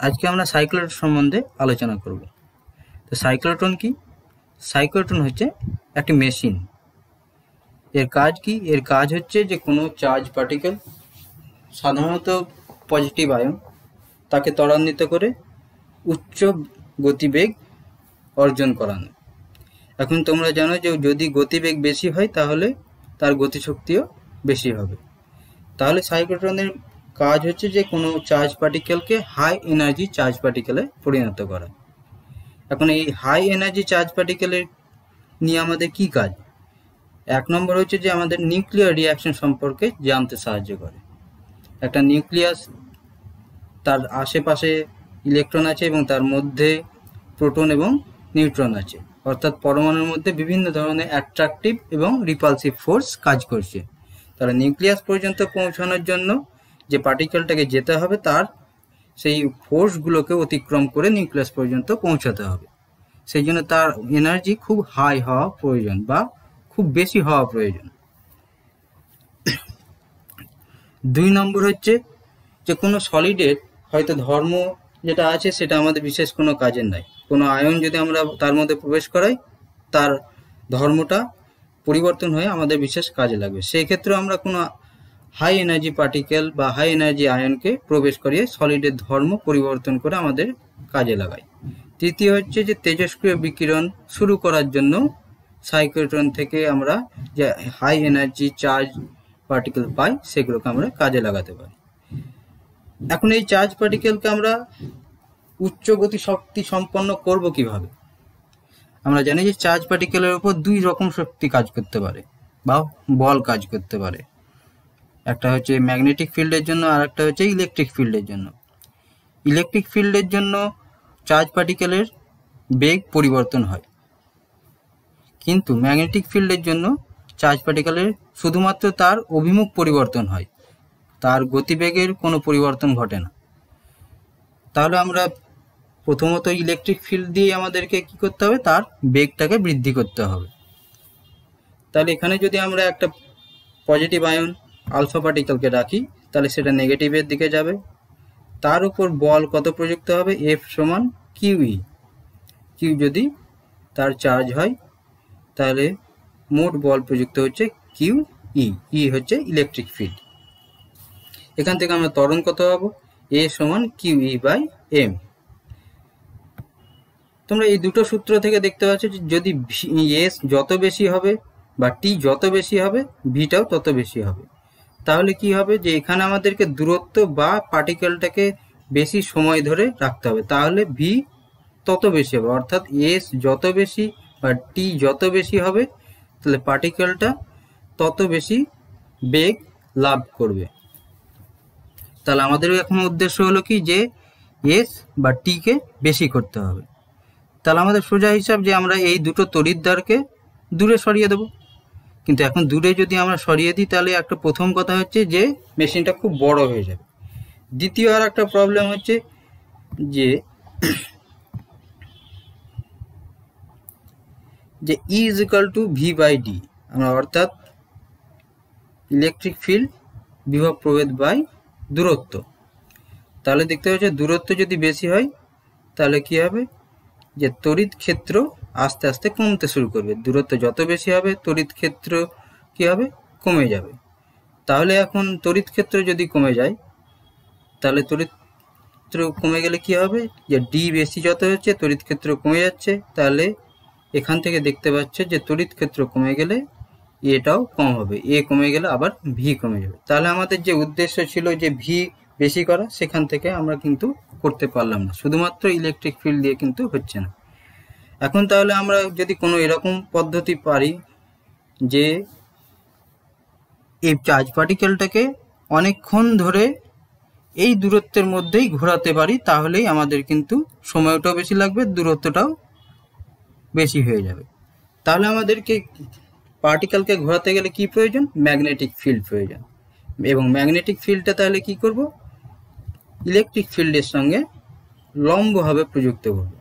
আজকে আমরা সাইক্লোট্রন সম্বন্ধে আলোচনা করব। তো সাইক্লোট্রন কি? সাইক্লোট্রন হচ্ছে একটি মেশিন। এর কাজ কি? এর কাজ হচ্ছে যে কোনো চার্জ পার্টিকেল, সাধারণত পজিটিভ আয়ন, তাকে ত্বরান্বিত করে উচ্চ গতিবেগ অর্জন করানো। এখন তোমরা জানো যে যদি গতিবেগ বেশি হয় তাহলে তার গতিশক্তিও বেশি হবে। তাহলে সাইক্লোট্রনের কাজ হচ্ছে যে কোনো চার্জ পার্টিকেলকে হাই এনার্জি চার্জ পার্টিকেলে পরিণত করা। এখন এই হাই এনার্জি চার্জ পার্টিকেলের নিয়ে আমাদের কি কাজ? এক নম্বর হচ্ছে যে আমাদের নিউক্লিয়ার রিঅ্যাকশন সম্পর্কে জানতে সাহায্য করে। একটা নিউক্লিয়াস, তার আশেপাশে ইলেকট্রন আছে এবং তার মধ্যে প্রোটন এবং নিউট্রন আছে, অর্থাৎ পরমাণুর মধ্যে বিভিন্ন ধরনের অ্যাট্রাকটিভ এবং রিপালসিভ ফোর্স কাজ করছে। তাহলে নিউক্লিয়াস পর্যন্ত পৌঁছানোর জন্য যে পার্টিকেলটাকে যেতে হবে তার সেই ফোর্সগুলোকে অতিক্রম করে নিউক্লিয়াস পর্যন্ত পৌঁছাতে হবে। সেই জন্য তার এনার্জি খুব হাই হওয়া প্রয়োজন বা খুব বেশি হওয়া প্রয়োজন। 2 নম্বর হচ্ছে যে কোনো সলিডের হয়তো ধর্ম যেটা আছে সেটা আমাদের বিশেষ কোনো কাজের নাই। কোনো আয়ন যদি আমরা তার মধ্যে প্রবেশ করাই তার ধর্মটা পরিবর্তন হয়ে আমাদের বিশেষ কাজে লাগবে। সেই ক্ষেত্রে আমরা কোনো হাই এনার্জি পার্টিকেল বা হাই এনার্জি আয়নকে প্রবেশ করিয়ে সলিডের ধর্ম পরিবর্তন করে আমাদের কাজে লাগাই। তৃতীয় হচ্ছে যে তেজস্ক্রিয় বিকিরণ শুরু করার জন্য সাইক্লোট্রন থেকে আমরা যে হাই এনার্জি চার্জ পার্টিকেল পাই সেগুলোকে আমরা কাজে লাগাতে পারি। এখন এই চার্জ পার্টিকেলকে আমরা উচ্চ গতি শক্তি সম্পন্ন করব কিভাবে? আমরা জানি যে চার্জ পার্টিকেলের উপর 2 রকম শক্তি কাজ করতে পারে বা বল কাজ করতে পারে। একটা হচ্ছে ম্যাগনেটিক ফিল্ডের জন্য আর একটা হচ্ছে ইলেকট্রিক ফিল্ডের জন্য। ইলেকট্রিক ফিল্ডের জন্য চার্জ পার্টিকেলের বেগ পরিবর্তন হয়, কিন্তু ম্যাগনেটিক ফিল্ডের জন্য চার্জ পার্টিকেলের শুধুমাত্র তার অভিমুখ পরিবর্তন হয়, তার গতিবেগের কোনো পরিবর্তন ঘটে না। তাহলে আমরা প্রথমত ইলেকট্রিক ফিল্ড দিয়ে আমাদেরকে কি করতে হবে? তার বেগটাকে বৃদ্ধি করতে হবে। তাহলে এখানে যদি আমরা একটা পজিটিভ আয়ন আলফা পার্টিকেলকে রাখি তাহলে সেটা নেগেটিভের দিকে যাবে। তার উপর বল কত প্রযুক্ত হবে? F সমান QE। কিউ যদি তার চার্জ হয় তাহলে মোট বল প্রযুক্ত হচ্ছে QE। ই হচ্ছে ইলেকট্রিক ফিল্ড। এখান থেকে আমরা ত্বরণ কত পাবো? A সমান QE/m। তোমরা এই দুটো সূত্র থেকে দেখতে পাচ্ছ যে যদি S যত বেশি হবে বা T যত বেশি হবে ভিটাও তত বেশি হবে। তাহলে কি হবে? যে এখানে আমাদেরকে দূরত্ব বা পার্টিকেলটাকে বেশি সময় ধরে রাখতে হবে, তাহলে ভি তত বেশি হবে। অর্থাৎ এস যত বেশি বা টি যত বেশি হবে তাহলে পার্টিকেলটা তত বেশি বেগ লাভ করবে। তাহলে আমাদের এখন উদ্দেশ্য হলো কি যে এস বা টিকে বেশি করতে হবে। তাহলে আমাদের সোজা হিসাব যে আমরা এই দুটো তড়িৎদ্বারকে দূরে সরিয়ে দেবো। কিন্তু এখন দূরে যদি আমরা সরিয়ে দিই তাহলে একটা প্রথম কথা হচ্ছে যে মেশিনটা খুব বড় হয়ে যাবে। দ্বিতীয় আর একটা প্রবলেম হচ্ছে যে E is equal to V/D, আমরা অর্থাৎ ইলেকট্রিক ফিল্ড বিভব প্রভেদ বাই দূরত্ব। তাহলে দেখতে পাচ্ছি দূরত্ব যদি বেশি হয় তাহলে কি হবে? যে তড়িৎ ক্ষেত্র আস্তে আস্তে কমতে শুরু করবে। দূরত্ব যত বেশি হবে তড়িৎ ক্ষেত্র কি হবে? কমে যাবে। তাহলে এখন তড়িৎ ক্ষেত্র যদি কমে যায় তাহলে তড়িৎ ক্ষেত্র কমে গেলে কি হবে? যে ডি বেশি যত হচ্ছে তড়িৎ ক্ষেত্র কমে যাচ্ছে। তাহলে এখান থেকে দেখতে পাচ্ছে যে তড়িৎ ক্ষেত্র কমে গেলে এটাও কম হবে, এ কমে গেলে আবার ভি কমে যাবে। তাহলে আমাদের যে উদ্দেশ্য ছিল যে ভি বেশি করা, সেখান থেকে আমরা কিন্তু করতে পারলাম না, শুধুমাত্র ইলেকট্রিক ফিল্ড দিয়ে কিন্তু হচ্ছে না। এখন তাহলে আমরা যদি কোনো এরকম পদ্ধতি পারি যে এই চার্জ পার্টিকেলটাকে অনেকক্ষণ ধরে এই দূরত্বের মধ্যেই ঘোরাতে পারি, তাহলেই আমাদের কিন্তু সময়টাও বেশি লাগবে, দূরত্বটাও বেশি হয়ে যাবে। তাহলে আমাদেরকে পার্টিকেলকে ঘোরাতে গেলে কি প্রয়োজন? ম্যাগনেটিক ফিল্ড প্রয়োজন। এবং ম্যাগনেটিক ফিল্ডটা তাহলে কি করব? ইলেকট্রিক ফিল্ডের সঙ্গে লম্বভাবে প্রযুক্ত করব।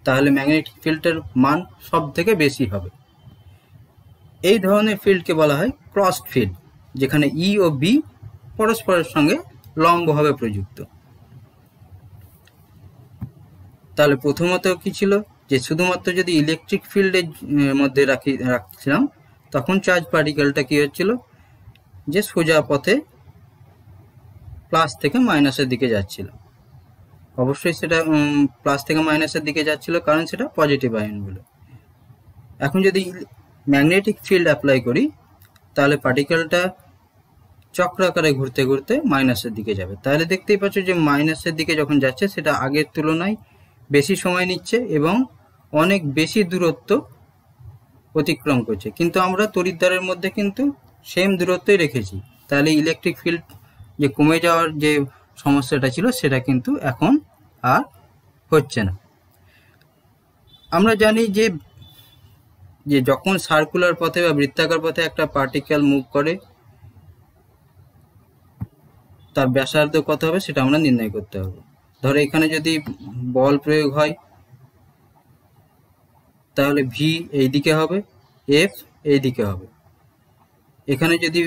তাহলে ম্যাগনেটিক ফিল্ডের মান সব থেকে বেশি হবে। এই ধরনের ফিল্ডকে বলা হয় ক্রসড ফিল্ড, যেখানে ই ও বি পরস্পরের সঙ্গে লম্বভাবে প্রযুক্ত। তাহলে প্রথমত কি ছিল, যে শুধুমাত্র যদি ইলেকট্রিক ফিল্ডের মধ্যে রাখছিলাম, তখন চার্জ পার্টিকেলটা কি হচ্ছিল, যে সোজা পথে প্লাস থেকে মাইনাসের দিকে যাচ্ছিল। অবশ্যই সেটা প্লাস থেকে মাইনাসের দিকে যাচ্ছিল, কারণ সেটা পজিটিভ আয়নগুলো। এখন যদি ম্যাগনেটিক ফিল্ড অ্যাপ্লাই করি, তাহলে পার্টিকেলটা চক্র আকারে ঘুরতে ঘুরতে মাইনাসের দিকে যাবে। তাহলে দেখতেই পাচ্ছ যে মাইনাসের দিকে যখন যাচ্ছে, সেটা আগের তুলনায় বেশি সময় নিচ্ছে এবং অনেক বেশি দূরত্ব অতিক্রম করছে, কিন্তু আমরা তড়িৎদ্বারের মধ্যে কিন্তু সেম দূরত্বই রেখেছি। তাহলে ইলেকট্রিক ফিল্ড যে কমে যাওয়ার যে সমস্যাটা ছিল, সেটা কিন্তু এখন আর হচ্ছে না। আমরা জানি যে যখন সার্কুলার পথে বা বৃত্তাকার পথে একটা পার্টিকেল মুভ করে, তার ব্যাসার্ধ কত হবে সেটা আমরা নির্ণয় করতে হবে। ধরো এখানে যদি বল প্রয়োগ হয়, তাহলে ভি এই দিকে হবে, এফ এই দিকে হবে। এখানে যদি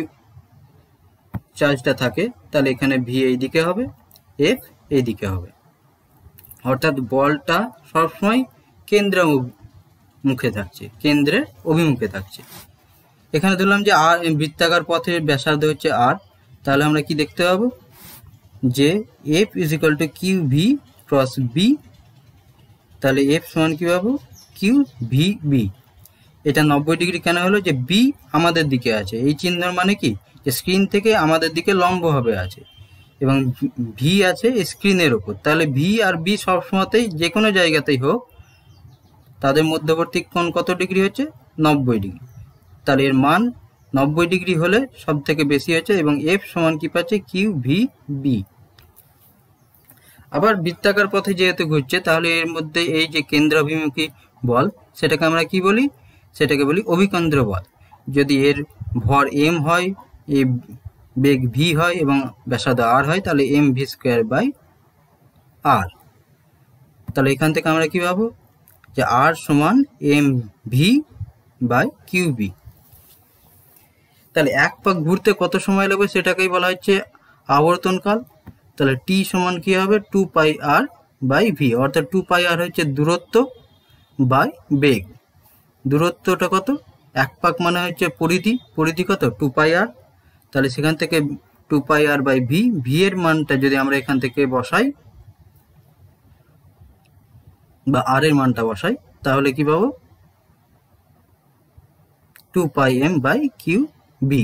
চার্জটা থাকে, তাহলে এখানে ভি এই দিকে হবে, এফ এই দিকে হবে। অর্থাৎ বলটা সবসময় মুখে থাকছে, কেন্দ্রের অভিমুখে থাকছে। এখানে ধরলাম যে আর বৃত্তাকার পথের ব্যাসার্ধ হচ্ছে আর, তাহলে আমরা কি দেখতে পাবো, যে F is equal to Q V cross B. তাহলে এফ সমান কি পাবো, কিউ ভি বি। এটা 90 ডিগ্রি কেন হলো, যে বি আমাদের দিকে আছে, এই চিহ্নের মানে কি, যে স্ক্রিন থেকে আমাদের দিকে লম্বভাবে আছে এবং ভি আছে স্ক্রিনের ওপর। তাহলে ভি আর বি সবসময়তেই যে কোনো জায়গাতেই হোক, তাদের মধ্যবর্তী কোণ কত ডিগ্রি হচ্ছে, 90 ডিগ্রি। তাহলে এর মান 90 ডিগ্রি হলে সব থেকে বেশি হচ্ছে, এবং এফ সমান কি পাচ্ছে, কিউ ভি বি। আবার বৃত্তাকার পথে যেহেতু ঘুরছে, তাহলে এর মধ্যে এই যে কেন্দ্রাভিমুখী বল, সেটাকে আমরা কি বলি, সেটাকে বলি অভিকেন্দ্র বল। যদি এর ভর এম হয়, এই বেগ ভি হয় এবং ব্যাসার্ধ আর হয়, তাহলে M V square by R. তাহলে এখান থেকে আমরা কি পাবো, যে আর সমান M V by Q B. তাহলে এক পাক ঘুরতে কত সময় লাগবে সেটাকেই বলা হচ্ছে আবর্তনকাল। তাহলে টি সমান কি হবে, 2 পাই আর বাই ভি। অর্থাৎ 2 পাই আর হচ্ছে দূরত্ব বাই বেগ। দূরত্বটা কত, এক পাক মানে হচ্ছে পরিধি কত, 2 পাই আর। তাহলে সেখান থেকে 2 পাই আর বাই ভি, ভি এর মানটা যদি আমরা এখান থেকে বসাই বা আর এর মানটা বসাই, তাহলে কি পাবো, 2 pi M by Q B.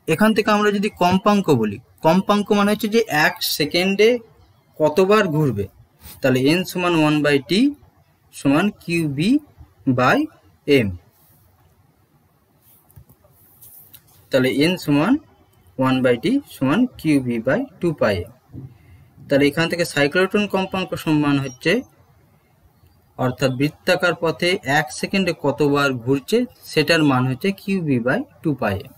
এখান থেকে আমরা যদি কম্পাঙ্ক বলি, কম্পাঙ্ক মানে হচ্ছে যে 1 সেকেন্ডে কতবার ঘুরবে। তাহলে এন সমান 1 বাই টি সমান কিউ বি বাই এম। তাহলে এন সমান 1 বাই টি সমান Q B by 2 pi M. তাহলে এখান থেকে সাইক্লোট্রন কম্পাঙ্ক সমান হচ্ছে, অর্থাৎ বৃত্তাকার পথে 1 সেকেন্ডে কতবার ঘুরছে সেটার মান হচ্ছে Q B by 2 pi M.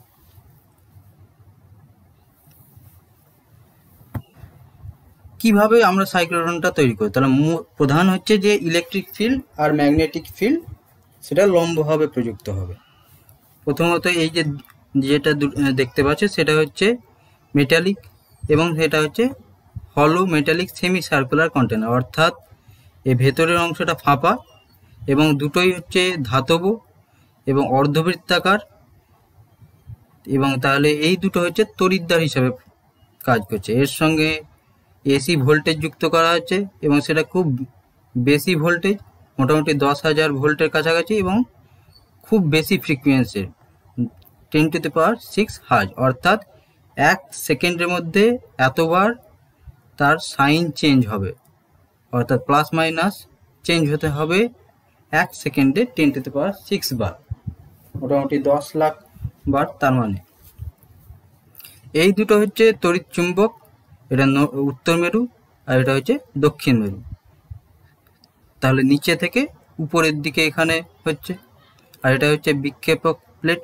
কিভাবে আমরা সাইক্লোট্রনটা তৈরি করি, তাহলে প্রধান হচ্ছে যে ইলেকট্রিক ফিল্ড আর ম্যাগনেটিক ফিল্ড সেটা লম্বভাবে প্রযুক্ত হবে। প্রথমত এই যে যেটা দেখতে পাচ্ছ, সেটা হচ্ছে মেটালিক এবং সেটা হচ্ছে হলো মেটালিক সেমি সার্কুলার কন্টেনার। অর্থাৎ এই ভেতরের অংশটা ফাঁপা এবং দুটোই হচ্ছে ধাতব এবং অর্ধবৃত্তাকার, এবং তাহলে এই দুটো হচ্ছে তড়িৎদ্বার হিসাবে কাজ করছে। এর সঙ্গে এসি ভোল্টেজ যুক্ত করা হচ্ছে এবং সেটা খুব বেশি ভোল্টেজ, মোটামুটি 10,000 ভোল্টের কাছাকাছি, এবং খুব বেশি ফ্রিকোয়েন্সির 10⁶ হার্জ। অর্থাৎ 1 সেকেন্ডের মধ্যে এতবার তার সাইন চেঞ্জ হবে, অর্থাৎ প্লাস মাইনাস চেঞ্জ হতে হবে 1 সেকেন্ডে 10⁶ বার, মোটামুটি 10 লাখ বার। তার মানে এই দুটো হচ্ছে তড়িৎ চুম্বক, এটা উত্তর মেরু আর এটা হচ্ছে দক্ষিণ মেরু। তাহলে নিচে থেকে উপরের দিকে এখানে হচ্ছে, আর এটা হচ্ছে বিক্ষেপক প্লেট,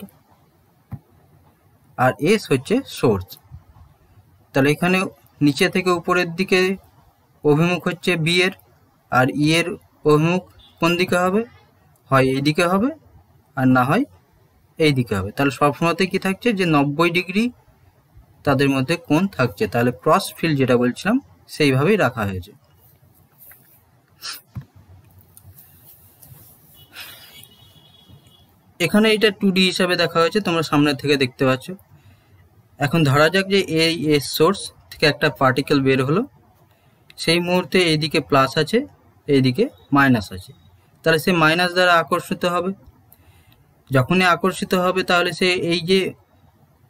আর এস হচ্ছে সোর্স। তাহলে এখানে নিচে থেকে উপরের দিকে অভিমুখ হচ্ছে বি এর, আর ই এর অভিমুখ কোন দিকে হবে, হয় এই দিকে হবে আর না হয় এই দিকে হবে। তাহলে সবসময়তে কি থাকছে, যে 90 ডিগ্রি তাদের মধ্যে কোণ থাকছে। তাহলে ক্রস ফিল্ড যেটা বলছিলাম সেইভাবেই রাখা হয়েছে। এখানে এটা 2D হিসাবে দেখা হয়েছে, তোমরা সামনে থেকে দেখতে পাচ্ছ। এখন ধরা যাক যে এই এস সোর্স থেকে একটা পার্টিকেল বের হলো, সেই মুহূর্তে এইদিকে প্লাস আছে, এইদিকে মাইনাস আছে, তাহলে সে মাইনাস দ্বারা আকর্ষিত হবে। যখনই আকর্ষিত হবে তাহলে সে এই যে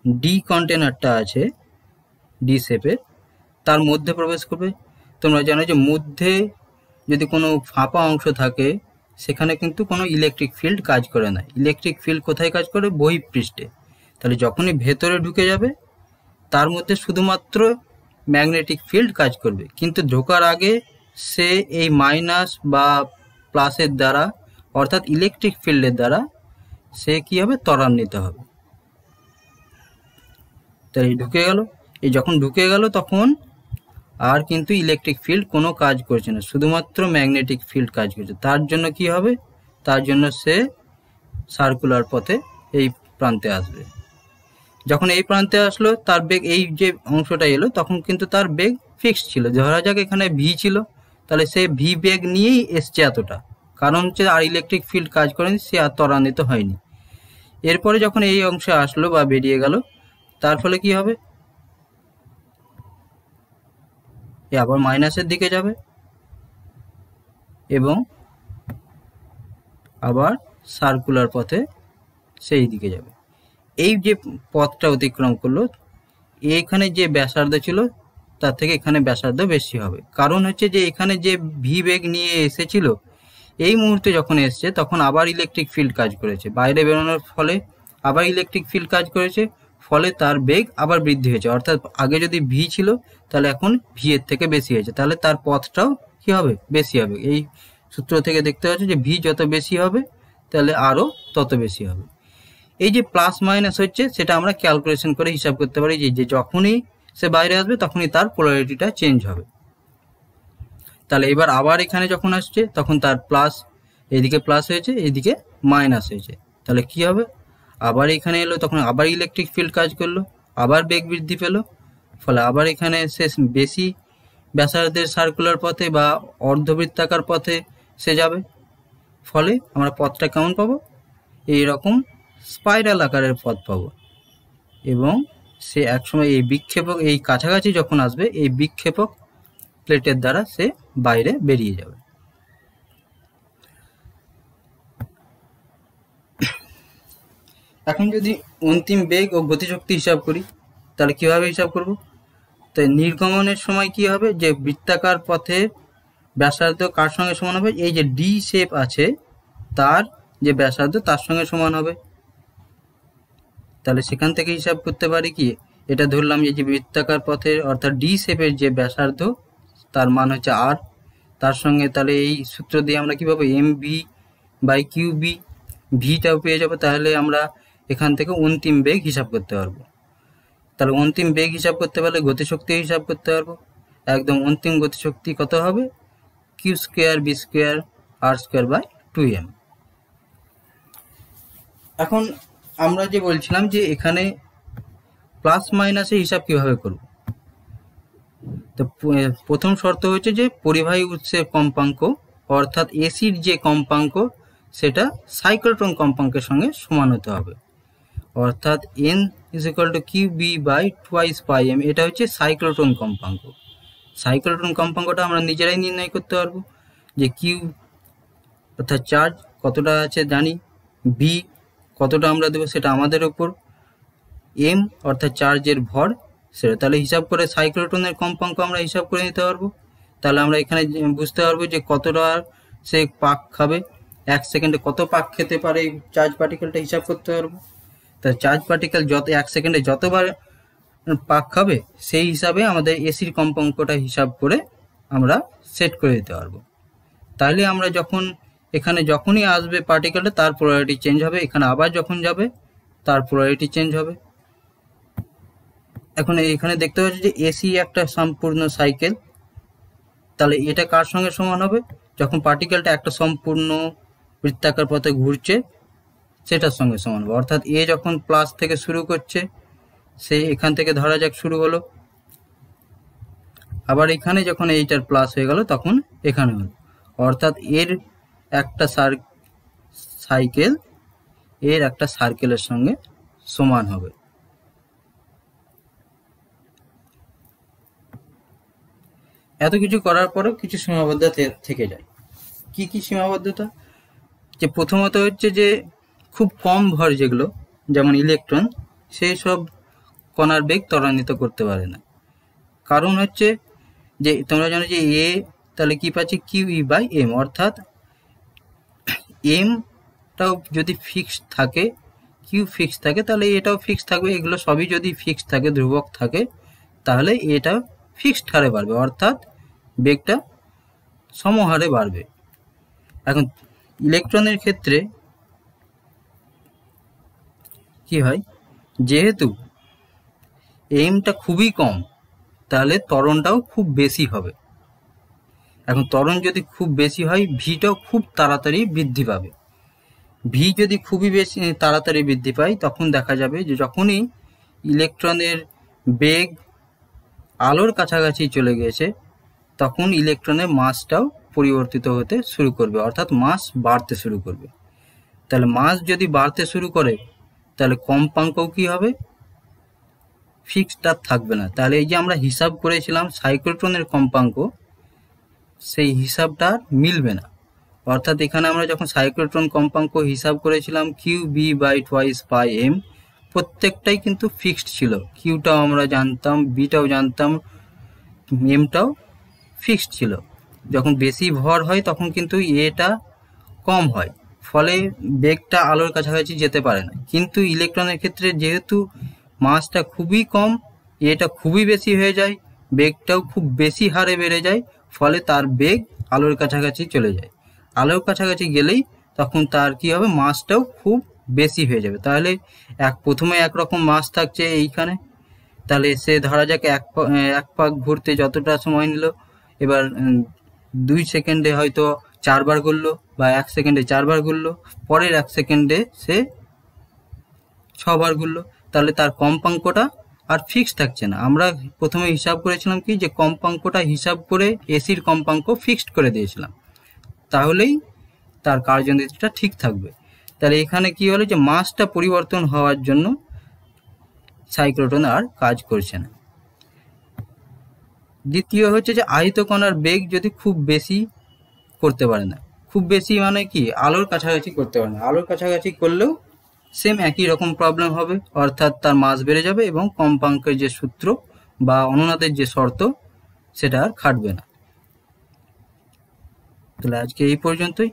ডি কন্টেনারটা আছে ডি শেপের, তার মধ্যে প্রবেশ করবে। তোমরা জানো যে মধ্যে যদি কোনো ফাঁপা অংশ থাকে সেখানে কিন্তু কোনো ইলেকট্রিক ফিল্ড কাজ করে না। ইলেকট্রিক ফিল্ড কোথায় কাজ করে? বহিঃপৃষ্ঠে। তাহলে যখনই ভেতরে ঢুকে যাবে তার মধ্যে শুধুমাত্র ম্যাগনেটিক ফিল্ড কাজ করবে, কিন্তু ঢোকার আগে সে এই মাইনাস বা প্লাসের দ্বারা অর্থাৎ ইলেকট্রিক ফিল্ডের দ্বারা সে কী হবে? ত্বরান্বিত হবে। তাই ঢুকে গেল, এই যখন ঢুকে গেল তখন আর কিন্তু ইলেকট্রিক ফিল্ড কোনো কাজ করছে না, শুধুমাত্র ম্যাগনেটিক ফিল্ড কাজ করছে। তার জন্য কি হবে? তার জন্য সে সার্কুলার পথে এই প্রান্তে আসবে। যখন এই প্রান্তে আসলো তার বেগ, এই যে অংশটা এলো তখন কিন্তু তার বেগ ফিক্সড ছিল। ধরা যাক এখানে ভি ছিল, তাহলে সে ভি বেগ নিয়েই এসছে এতটা, কারণ হচ্ছে আর ইলেকট্রিক ফিল্ড কাজ করেনি, সে আর ত্বরান্বিত হয়নি। এরপরে যখন এই অংশে আসলো বা বেরিয়ে গেল, তার ফলে কি হবে? এ আবার মাইনাসের দিকে যাবে এবং আবার সার্কুলার পথে সেই দিকে যাবে। এই যে পথটা অতিক্রম করলো, এইখানে যে ব্যাসার্ধ ছিল তার থেকে এখানে ব্যাসার্ধ বেশি হবে, কারণ হচ্ছে যে এখানে যে ভি বেগ নিয়ে এসেছিল এই মুহূর্তে যখন এসছে তখন আবার ইলেকট্রিক ফিল্ড কাজ করেছে, বাইরে বেরোনোর ফলে আবার ইলেকট্রিক ফিল্ড কাজ করেছে, ফলে তার বেগ আবার বৃদ্ধি হয়েছে। অর্থাৎ আগে যদি ভি ছিল তাহলে এখন ভি এর থেকে বেশি হয়েছে, তাহলে তার পথটাও কি হবে? বেশি হবে। এই সূত্র থেকে দেখতে পাচ্ছ যে ভি যত বেশি হবে তাহলে আরও তত বেশি হবে। এই যে প্লাস মাইনাস হচ্ছে সেটা আমরা ক্যালকুলেশন করে হিসাব করতে পারি যে যখনই সে বাইরে আসবে তখনই তার পোলারিটিটা চেঞ্জ হবে। তাহলে এবার আবার এখানে যখন আসছে তখন তার প্লাস, এইদিকে প্লাস হয়েছে, এইদিকে মাইনাস হয়েছে, তাহলে কি হবে? আবার এখানে এলো তখন আবার ইলেকট্রিক ফিল্ড কাজ করলো, আবার বেগ বৃদ্ধি পেলো, ফলে আবার এখানে সে বেশি ব্যাসার্ধের সার্কুলার পথে বা অর্ধবৃত্তাকার পথে সে যাবে, ফলে আমরা পথটা কেমন পাবো? এইরকম স্পাইরাল আকারের পথ পাবো। এবং সে একসময় এই বিক্ষেপক, এই কাছাকাছি যখন আসবে এই বিক্ষেপক প্লেটের দ্বারা সে বাইরে বেরিয়ে যাবে। এখন যদি অন্তিম বেগ ও গতিশক্তি হিসাব করি তাহলে কিভাবে হিসাব করব? তাই নির্গমনের সময় কি হবে? যে বৃত্তাকার পথে ব্যাসার্ধ কার সঙ্গে সমান হবে? এই যে ডি শেপ আছে তার যে ব্যাসার্ধ তার সঙ্গে সমান হবে। তাহলে সেখান থেকে হিসাব করতে পারি কি, এটা ধরলাম যে বৃত্তাকার পথের অর্থাৎ ডি শেপের যে ব্যাসার্ধ তার মান হচ্ছে আর, তার সঙ্গে তাহলে এই সূত্র দিয়ে আমরা কি পাবো? M V by Q B, ভিটাও পেয়ে যাবো। তাহলে আমরা এখান থেকে অন্তিম বেগ হিসাব করতে পারবো। তাহলে অন্তিম বেগ হিসাব করতে পারলে গতিশক্তি হিসাব করতে পারবো। একদম অন্তিম গতিশক্তি কত হবে? Q square B square R square by 2m। এখন আমরা যে বলছিলাম যে এখানে প্লাস মাইনাসের হিসাব কিভাবে করব, তো প্রথম শর্ত হচ্ছে যে পরিবাহী উৎসের কম্পাঙ্ক অর্থাৎ এসির যে কম্পাঙ্ক সেটা সাইক্লোট্রন কম্পাঙ্কের সঙ্গে সমান হতে হবে, অর্থাৎ n = qb বাই 2πm। এটা হচ্ছে সাইক্লোট্রন কম্পাঙ্ক। সাইক্লোট্রন কম্পাঙ্কটা আমরা নিজেরাই নির্ণয় করতে পারবো যে কিউ অর্থাৎ চার্জ কতটা আছে জানি, বি কতটা আমরা দেবো সেটা আমাদের ওপর, এম অর্থাৎ চার্জের ভর সেটা। তাহলে হিসাব করে সাইক্লোট্রনের কম্পাঙ্ক আমরা হিসাব করে নিতে পারবো। তাহলে আমরা এখানে বুঝতে পারবো যে কতটা সে পাক খাবে, 1 সেকেন্ডে কত পাক খেতে পারে এই চার্জ পার্টিকেলটা হিসাব করতে পারবো। তা চার্জ পার্টিকেল যত 1 সেকেন্ডে যতবার পাক খাবে সেই হিসাবে আমাদের এসির কম্পাঙ্কটা হিসাব করে আমরা সেট করে দিতে পারবো। তাহলে আমরা যখন এখানে যখনই আসবে পার্টিকেলটা তার পোলারিটি চেঞ্জ হবে, এখানে আবার যখন যাবে তার পোলারিটি চেঞ্জ হবে। এখন এখানে দেখতে পাচ্ছি যে এসি একটা সম্পূর্ণ সাইকেল, তাহলে এটা কার সঙ্গে সমান হবে? যখন পার্টিকেলটা একটা সম্পূর্ণ বৃত্তাকার পথে ঘুরছে সেটার সঙ্গে সমান হবে। অর্থাৎ এ যখন প্লাস থেকে শুরু করছে, সে এখান থেকে ধরা যাক শুরু হলো, আবার এখানে যখন এইটার প্লাস হয়ে গেল তখন এখানে হলো, অর্থাৎ এর একটা সাইকেল এর একটা সার্কেলের সঙ্গে সমান হবে। এত কিছু করার পরেও কিছু সীমাবদ্ধতা থেকে যায়। কি কি সীমাবদ্ধতা? যে প্রথমত হচ্ছে যে খুব কম ভর যেগুলো, যেমন ইলেকট্রন, সেই সব কণার বেগ ত্বরান্বিত করতে পারে না। কারণ হচ্ছে যে তোমরা জানো যে এ তাহলে কি পাচ্ছি, কিউ ই বাই এম, অর্থাৎ এমটাও যদি ফিক্সড থাকে, কিউ ফিক্সড থাকে, তাহলে এটাও ফিক্সড থাকবে। এগুলো সবই যদি ফিক্সড থাকে, ধ্রুবক থাকে, তাহলে এটা ফিক্সড হারে বাড়বে, অর্থাৎ বেগটা সমহারে বাড়বে। এখন ইলেকট্রনের ক্ষেত্রে কি হয়, যেহেতু এমটা খুবই কম, তাহলে ত্বরণটাও খুব বেশি হবে। এখন ত্বরণ যদি খুব বেশি হয়, ভিটাও খুব তাড়াতাড়ি বৃদ্ধি পাবে। ভি যদি খুবই বেশি তাড়াতাড়ি বৃদ্ধি পায়, তখন দেখা যাবে যে যখনই ইলেকট্রনের বেগ আলোর কাছাকাছি চলে গেছে, তখন ইলেকট্রনের মাসটাও পরিবর্তিত হতে শুরু করবে, অর্থাৎ মাস বাড়তে শুরু করবে। তাহলে মাস যদি বাড়তে শুরু করে, তাহলে কম্পাঙ্কও কি হবে, ফিক্সড আর থাকবে না। তাহলে এই যে আমরা হিসাব করেছিলাম সাইক্লোট্রনের কম্পাঙ্ক, সেই হিসাবটা আর মিলবে না। অর্থাৎ এখানে আমরা যখন সাইক্লোট্রন কম্পাঙ্ক হিসাব করেছিলাম Q B by twice pi M, প্রত্যেকটাই কিন্তু ফিক্সড ছিল। কিউটাও আমরা জানতাম, বিটাও জানতাম, এমটাও ফিক্সড ছিল। যখন বেশি ভর হয় তখন কিন্তু এটা কম হয়, ফলে বেগটা আলোর কাছাকাছি যেতে পারে না। কিন্তু ইলেকট্রনের ক্ষেত্রে যেহেতু মাসটা খুবই কম, এটা খুবই বেশি হয়ে যায়, বেগটাও খুব বেশি হারে বেড়ে যায়, ফলে তার বেগ আলোর কাছাকাছি চলে যায়। আলোর কাছাকাছি গেলেই তখন তার কি হবে, মাসটাও খুব বেশি হয়ে যাবে। তাহলে প্রথমে একরকম মাস থাকছে এইখানে, তাহলে সে ধরা যাক এক পাক ঘুরতে যতটা সময় নিল, এবার 2 সেকেন্ডে হয়তো 4 বার ঘুরলো, বা 1 সেকেন্ডে 4 বার ঘুরলো, পরের 1 সেকেন্ডে সে 6 বার ঘুরলো। তাহলে তার কম্পাঙ্কটা আর ফিক্স থাকছে না। আমরা প্রথমে হিসাব করেছিলাম কি, যে কম্পাঙ্কটা হিসাব করে এসির কম্পাঙ্ক ফিক্সড করে দিয়েছিলাম, তাহলেই তার কার্যনীতিটা ঠিক থাকবে। তাহলে এখানে কি হলো, যে মাসটা পরিবর্তন হওয়ার জন্য সাইক্লোট্রন আর কাজ করছে না। দ্বিতীয় হচ্ছে যে আহিত কণার বেগ যদি খুব বেশি করতে পারে না। খুব বেশি মানে কি, আলোর কাছাকাছি করতে পারে না। আলোর কাছাকাছি করলেও সেম একই রকম প্রবলেম হবে, অর্থাৎ তার মাস বেড়ে যাবে এবং কম্পাঙ্কের যে সূত্র বা অনুনাদের যে শর্ত, সেটা আর খাটবে না। তাহলে আজকে এই পর্যন্তই।